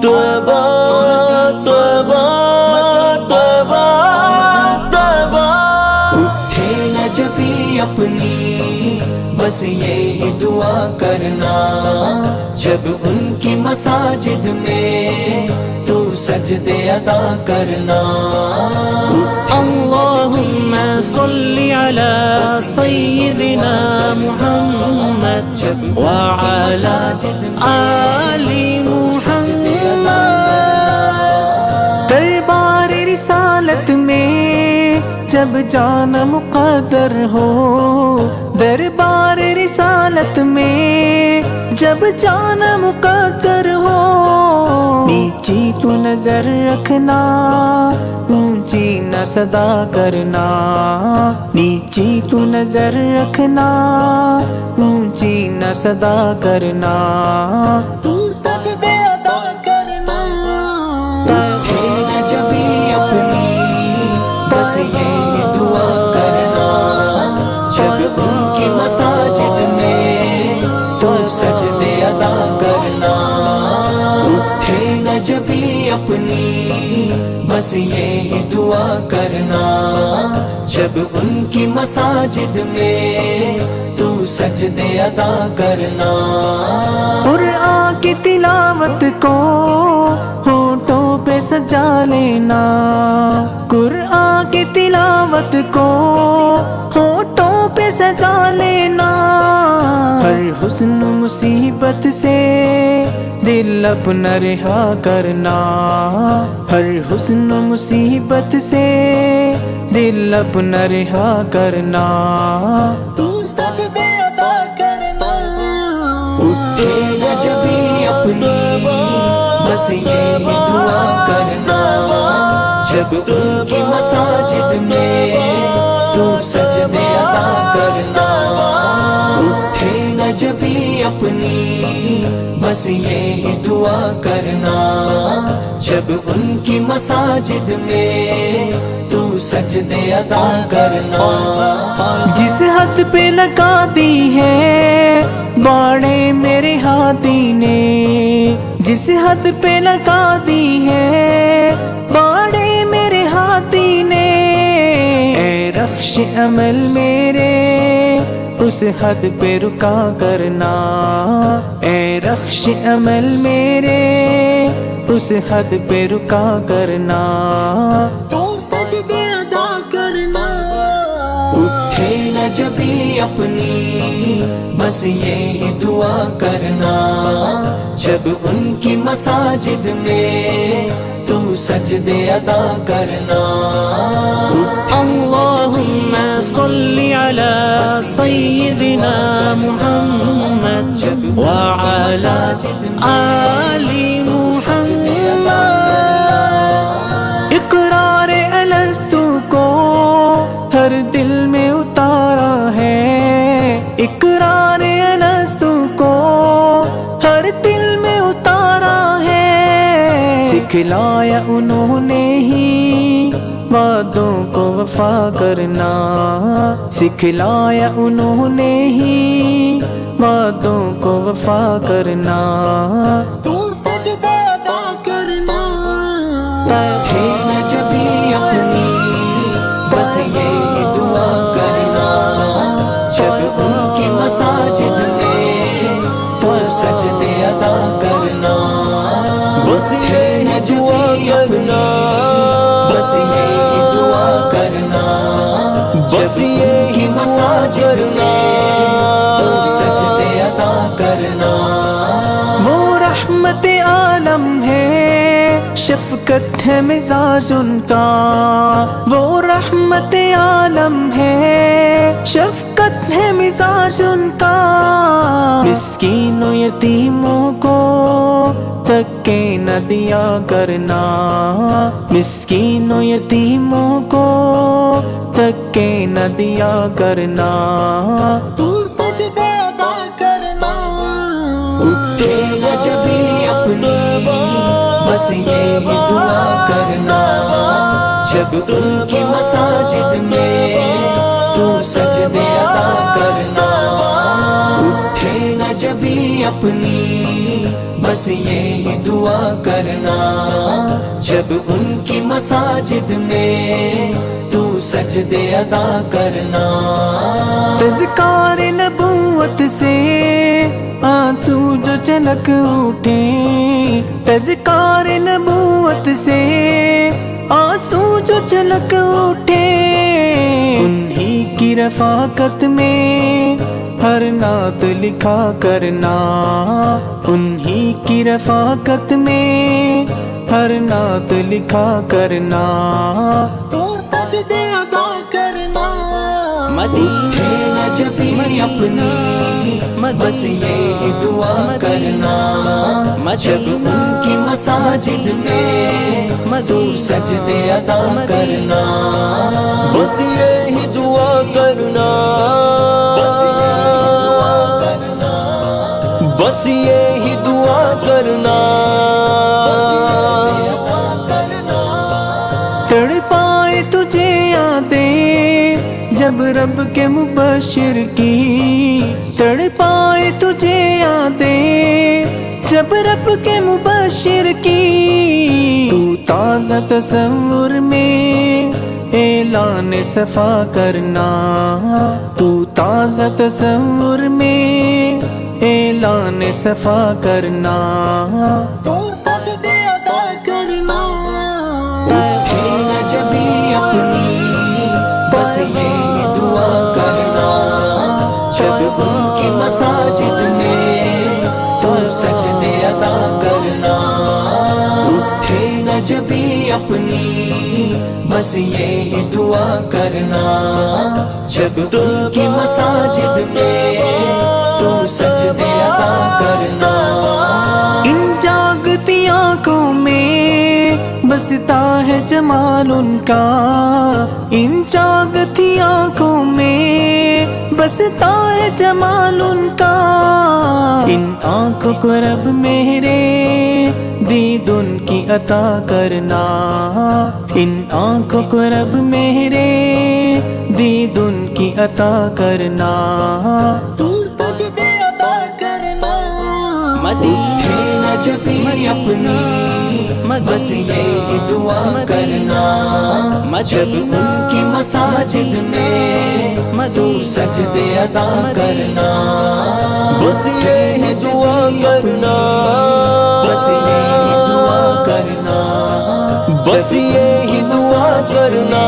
توبہ توبہ توبہ توبہ، اٹھے نہ جبھی اپنی بس یہی دعا کرنا، جب ان کی مساجد میں تو سجدے ادا کرنا۔ اللہم صلی علی سیدنا محمد وعلی آل محمد۔ دربار رسالت میں جب جانا مقدر ہو، دربار رسالت میں جب جانا مقدر ہو، نیچی تو نظر رکھنا اونچی نہ صدا کرنا، نیچی تو نظر رکھنا اونچی نہ صدا کرنا، تو سجدے ادا کرنا۔ اٹھے نہ جبھی اپنی بس یہی دعا کرنا، جب ان کی مساجد میں تو سجدے ادا کرنا۔ اٹھے نہ جبھی اپنی بس یہی دعا کرنا، جب ان کی مساجد میں تو سجدے ادا کرنا۔ قرآن کی تلاوت کو ہونٹوں پہ سجا لینا، قرآن کی تلاوت کو ہونٹوں پہ سجا لینا، ہر حسن مصیبت سے دل اپنا رہا کرنا، ہر حسن مصیبت سے دل اپنا رہا کرنا، تو سجدے ادا کرنا۔ اٹھے نہ جبھی اپنی بس یہی دعا کرنا، جب ان کی مساجد میں تو سجدے ادا کرنا۔ اٹھے نہ جبھی اپنی بس یہی دعا کرنا، جب ان کی مساجد میں تو سجدے ادا کرنا۔ جس حد پہ لگا دی ہے باڑے میرے ہادی نے، جس حد پہ لگا دی ہے باڑے میرے ہادی نے، اے رخش عمل میرے اس حد پہ رکا کرنا، اے رخش عمل میرے اس حد پہ رکا کرنا، تو سجدے ادا کرنا۔ اٹھے نہ جبھی اپنی بس یہی دعا کرنا، جب ان کی مساجد میں تو سجدے ادا کرنا۔ اللہم صلی علی سیدنا محمد وعلی آل محمد۔ اقرار الستو کو ہر دل میں اتارا ہے، اقرار الستو کو ہر دل میں اتارا ہے، سکھلایا انہوں نے ہی وعدوں کو وفا کرنا، سکھلایا انہوں نے ہی وعدوں کو وفا کرنا، تو سجدے ادا کرنا۔ اٹھے نہ جبھی اپنی بس یہی دعا کرنا، جب ان کی مساجد میں تو سجدے ادا کرنا۔ بس یہی دعا کرنا، بس یہی دعا کرنا، جب ان کی مساجد میں تو سجدے ادا کرنا۔ وہ رحمت عالم ہے، شفقت ہے مزاج ان کا، وہ رحمت عالم ہے، شفقت ہے مزاج ان کا، مسکین و یتیموں کو دھکے نہ دیا کرنا، مسکین و یتیموں کو دھکے نہ دیا کرنا، تو سجدے ادا کرنا۔ اٹھے نہ جبھی اپنی بس یہی دعا کرنا، جب ان کی مساجد میں تو سجدے ادا کرنا، اٹھے نہ جبھی اپنی بس یہی دعا کرنا، جب ان کی مساجد میں تو سجدے ادا کرنا۔ تذکار نبوت سے آنسو جو چلک اٹھے، تذکار نبوت سے آنسو جو چلک اٹھے، انہی کی رفاقت میں ہر نعت لکھا کرنا، انہی کی رفاقت میں ہر نعت لکھا کرنا، تو سجدے ادا کرنا۔ اٹھے نہ جبھی اپنی بس یہی دعا کرنا، جب ان کی مساجد میں تو سجدے ادا کرنا، بس یہی دعا کرنا، بس یہی دعا کرنا، بس یہی دعا کرنا، سجدے ادا کرنا۔ تڑپائے تجھے یادیں جب رب کے مبشر کی، تڑپائے تجھے یادیں جب رب کے مبشر کی، تو تازہ تصور میں اعلان صفا کرنا، تو تازہ تصور میں اعلان صفا کرنا، تو سجدے ادا کرنا۔ اٹھے نہ جبھی اپنی بس یہی دعا کرنا، جب ان کی مساجد میں تو سجدے ادا کرنا، اٹھے نہ جبھی اپنی بس یہی دعا کرنا، جب ان کی مساجد میں تو سجدے ادا کرنا۔ ان جاگتی آنکھوں میں بستا ہے جمال ان کا، ان جاگتی آنکھوں میں بستا ہے جمال ان کا، ان آنکھوں کو رب میرے دید ان کی عطا کرنا، ان آنکھوں کو رب میرے دید ان کی عطا کرنا، تو سجدے ادا کرنا۔ اٹھے نہ جبھی اپنی بس یہی دعا کرنا، جب ان کی مساجد میں تو سجدے ادا کرنا، بس یہی دعا کرنا، بس یہی دعا کرنا، بس یہی دعا کرنا۔